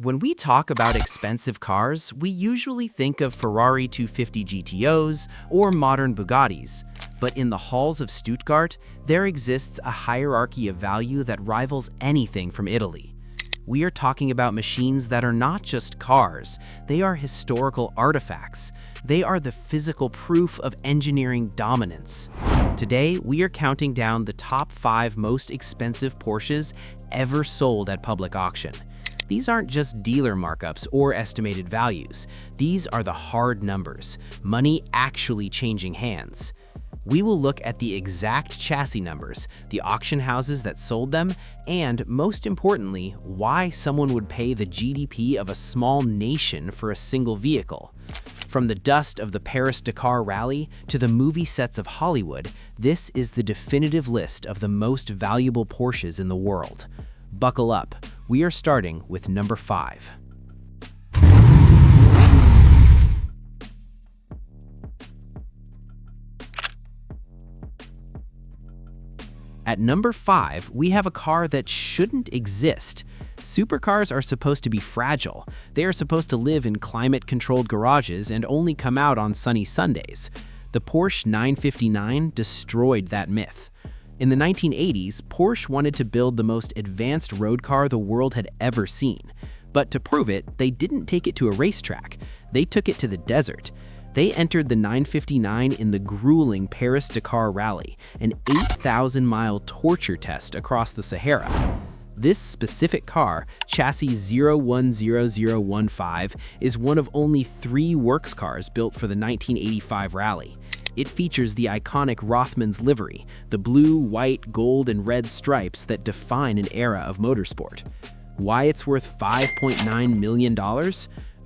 When we talk about expensive cars, we usually think of Ferrari 250 GTOs or modern Bugattis. But in the halls of Stuttgart, there exists a hierarchy of value that rivals anything from Italy. We are talking about machines that are not just cars, they are historical artifacts. They are the physical proof of engineering dominance. Today, we are counting down the top 5 most expensive Porsches ever sold at public auction. These aren't just dealer markups or estimated values. These are the hard numbers, money actually changing hands. We will look at the exact chassis numbers, the auction houses that sold them, and most importantly, why someone would pay the GDP of a small nation for a single vehicle. From the dust of the Paris-Dakar Rally to the movie sets of Hollywood, this is the definitive list of the most valuable Porsches in the world. Buckle up, we are starting with number 5. At number 5, we have a car that shouldn't exist. Supercars are supposed to be fragile. They are supposed to live in climate-controlled garages and only come out on sunny Sundays. The Porsche 959 destroyed that myth. In the 1980s, Porsche wanted to build the most advanced road car the world had ever seen. But to prove it, they didn't take it to a racetrack. They took it to the desert. They entered the 959 in the grueling Paris-Dakar Rally, an 8,000-mile torture test across the Sahara. This specific car, chassis 010015, is one of only 3 works cars built for the 1985 rally. It features the iconic Rothmans livery, the blue, white, gold, and red stripes that define an era of motorsport. Why it's worth $5.9 million?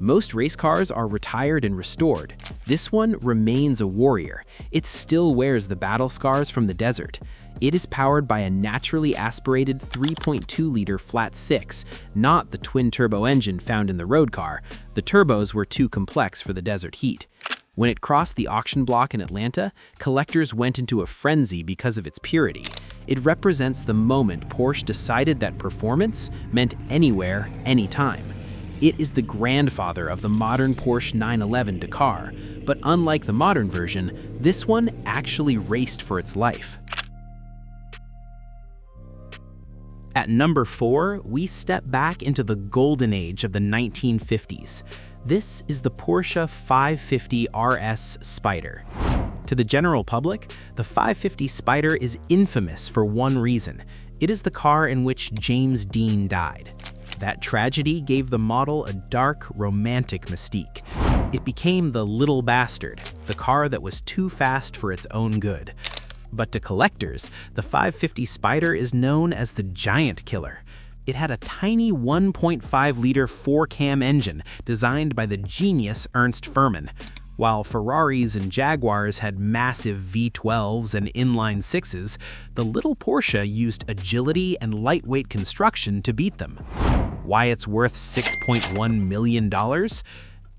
Most race cars are retired and restored. This one remains a warrior. It still wears the battle scars from the desert. It is powered by a naturally aspirated 3.2-liter flat-6, not the twin-turbo engine found in the road car. The turbos were too complex for the desert heat. When it crossed the auction block in Atlanta, collectors went into a frenzy because of its purity. It represents the moment Porsche decided that performance meant anywhere, anytime. It is the grandfather of the modern Porsche 911 Dakar, but unlike the modern version, this one actually raced for its life. At number 4, we step back into the golden age of the 1950s. This is the Porsche 550 RS Spyder. To the general public, the 550 Spyder is infamous for one reason. It is the car in which James Dean died. That tragedy gave the model a dark, romantic mystique. It became the little bastard, the car that was too fast for its own good. But to collectors, the 550 Spyder is known as the giant killer. It had a tiny 1.5-liter 4-cam engine designed by the genius Ernst Fuhrmann. While Ferraris and Jaguars had massive V12s and inline 6s, the little Porsche used agility and lightweight construction to beat them. Why it's worth $6.1 million?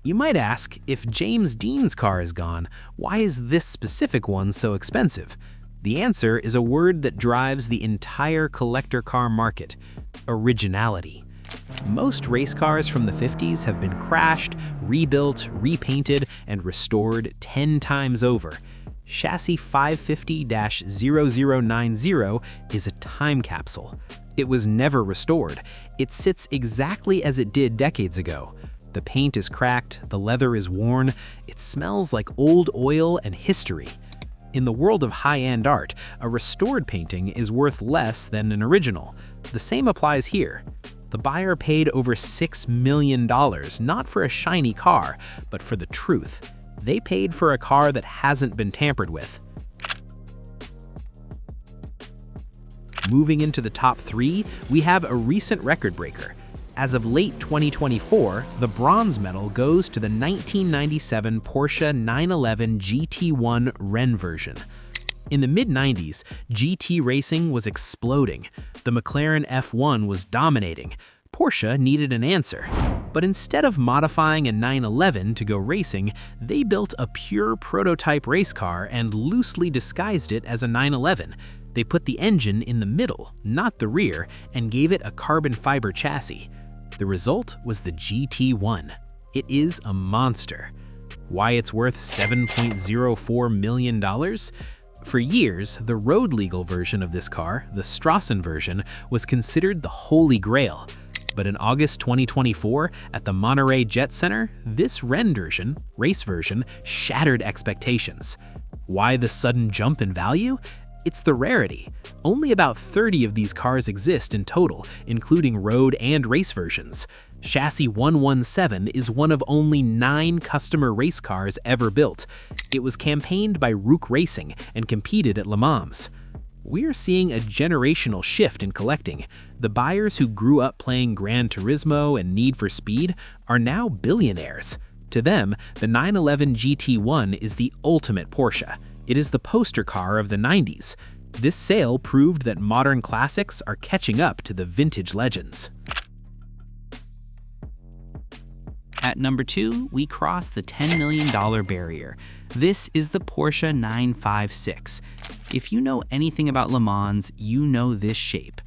You might ask, if James Dean's car is gone, why is this specific one so expensive? The answer is a word that drives the entire collector car market: originality. Most race cars from the 50s have been crashed, rebuilt, repainted, and restored 10 times over. Chassis 550-0090 is a time capsule. It was never restored. It sits exactly as it did decades ago. The paint is cracked, the leather is worn, it smells like old oil and history. In the world of high-end art, a restored painting is worth less than an original. The same applies here. The buyer paid over $6 million, not for a shiny car, but for the truth. They paid for a car that hasn't been tampered with. Moving into the top 3, we have a recent record breaker. As of late 2024, the bronze medal goes to the 1997 Porsche 911 GT1 Rennversion. In the mid-90s, GT racing was exploding. The McLaren F1 was dominating. Porsche needed an answer. But instead of modifying a 911 to go racing, they built a pure prototype race car and loosely disguised it as a 911. They put the engine in the middle, not the rear, and gave it a carbon fiber chassis. The result was the GT1. It is a monster. Why it's worth $7.04 million? For years, the road-legal version of this car, the Strassen version, was considered the holy grail. But in August 2024, at the Monterey Jet Center, this Rennversion, race version, shattered expectations. Why the sudden jump in value? It's the rarity. Only about 30 of these cars exist in total, including road and race versions. Chassis 117 is one of only 9 customer race cars ever built. It was campaigned by Rook Racing and competed at Le Mans. We're seeing a generational shift in collecting. The buyers who grew up playing Gran Turismo and Need for Speed are now billionaires. To them, the 911 GT1 is the ultimate Porsche. It is the poster car of the 90s. This sale proved that modern classics are catching up to the vintage legends. At number 2, we cross the $10 million barrier. This is the Porsche 956. If you know anything about Le Mans, you know this shape.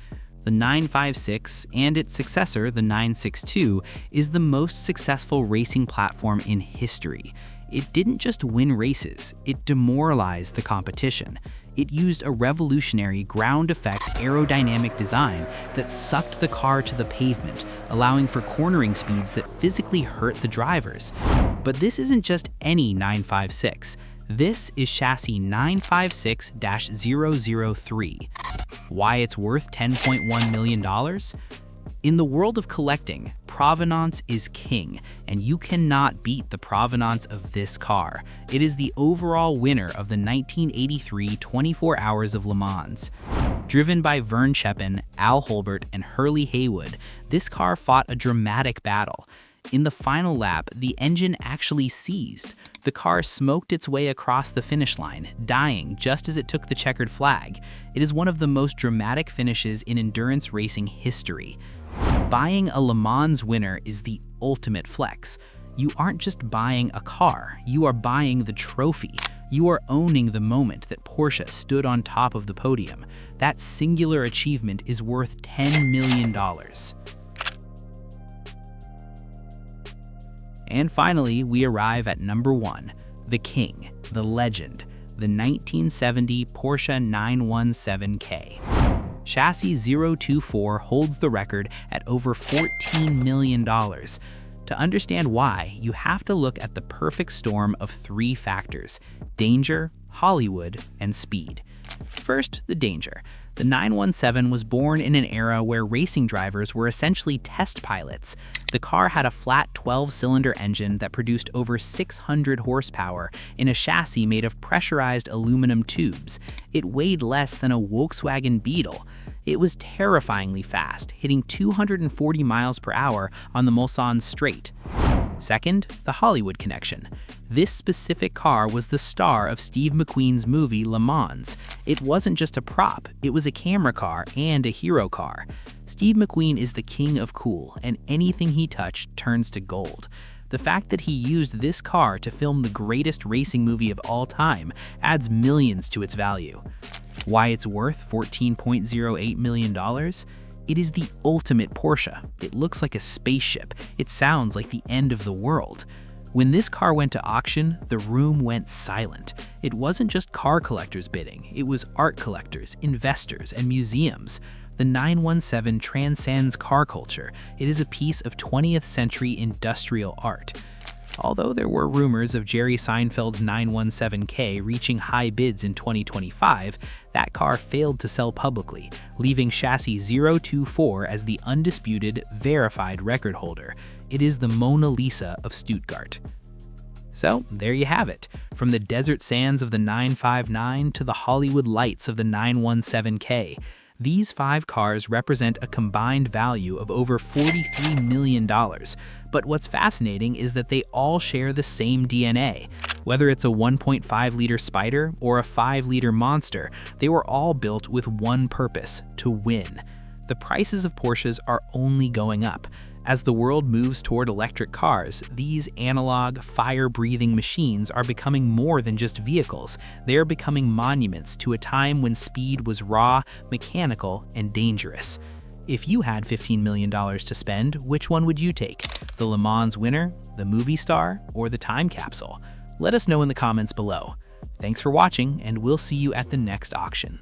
The 956 and its successor, the 962, is the most successful racing platform in history. It didn't just win races, it demoralized the competition. It used a revolutionary ground effect aerodynamic design that sucked the car to the pavement, allowing for cornering speeds that physically hurt the drivers. But this isn't just any 956. This is chassis 956-003. Why it's worth $10.1 million? In the world of collecting, provenance is king, and you cannot beat the provenance of this car. It is the overall winner of the 1983 24 Hours of Le Mans. Driven by Vern Scheppen, Al Holbert, and Hurley Haywood, this car fought a dramatic battle. In the final lap, the engine actually seized. The car smoked its way across the finish line, dying just as it took the checkered flag. It is one of the most dramatic finishes in endurance racing history. Buying a Le Mans winner is the ultimate flex. You aren't just buying a car, you are buying the trophy. You are owning the moment that Porsche stood on top of the podium. That singular achievement is worth $10 million. And finally, we arrive at number 1, the king, the legend, the 1970 Porsche 917K. Chassis 024 holds the record at over $14 million. To understand why, you have to look at the perfect storm of 3 factors: danger, Hollywood, and speed. First, the danger. The 917 was born in an era where racing drivers were essentially test pilots. The car had a flat 12-cylinder engine that produced over 600 horsepower in a chassis made of pressurized aluminum tubes. It weighed less than a Volkswagen Beetle. It was terrifyingly fast, hitting 240 miles per hour on the Mulsanne Straight. Second, the Hollywood connection. This specific car was the star of Steve McQueen's movie Le Mans. It wasn't just a prop, it was a camera car and a hero car. Steve McQueen is the king of cool, and anything he touched turns to gold. The fact that he used this car to film the greatest racing movie of all time adds millions to its value. Why it's worth $14.08 million? It is the ultimate Porsche. It looks like a spaceship. It sounds like the end of the world. When this car went to auction, the room went silent. It wasn't just car collectors bidding, it was art collectors, investors, and museums. The 917 transcends car culture. It is a piece of 20th century industrial art. Although there were rumors of Jerry Seinfeld's 917K reaching high bids in 2025, that car failed to sell publicly, leaving chassis 024 as the undisputed, verified record holder. It is the Mona Lisa of Stuttgart. So, there you have it. From the desert sands of the 959 to the Hollywood lights of the 917K, these 5 cars represent a combined value of over $43 million. But what's fascinating is that they all share the same DNA. Whether it's a 1.5-liter Spyder or a 5-liter Monster, they were all built with one purpose: to win. The prices of Porsches are only going up. As the world moves toward electric cars, these analog, fire-breathing machines are becoming more than just vehicles. They are becoming monuments to a time when speed was raw, mechanical, and dangerous. If you had $15 million to spend, which one would you take? The Le Mans winner, the movie star, or the time capsule? Let us know in the comments below. Thanks for watching, and we'll see you at the next auction.